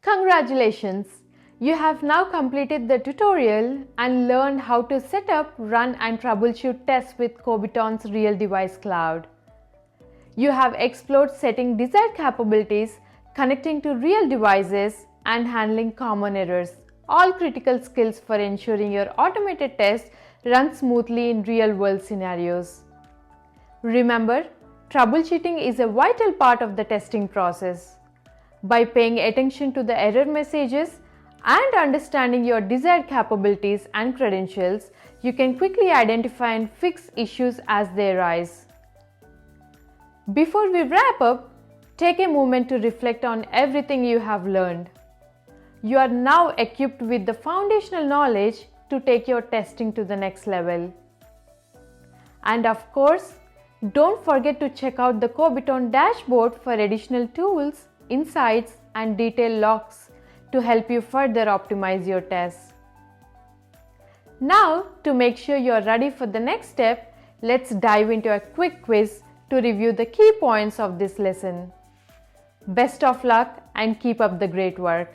Congratulations! You have now completed the tutorial and learned how to set up, run and troubleshoot tests with Kobiton's Real Device Cloud. You have explored setting desired capabilities, connecting to real devices and handling common errors, all critical skills for ensuring your automated tests run smoothly in real-world scenarios. Remember, troubleshooting is a vital part of the testing process. By paying attention to the error messages and understanding your desired capabilities and credentials, you can quickly identify and fix issues as they arise. Before we wrap up, take a moment to reflect on everything you have learned. You are now equipped with the foundational knowledge to take your testing to the next level. And of course, don't forget to check out the Kobiton dashboard for additional tools, insights and detailed logs to help you further optimize your tests. Now, to make sure you are ready for the next step, let's dive into a quick quiz to review the key points of this lesson. Best of luck and keep up the great work.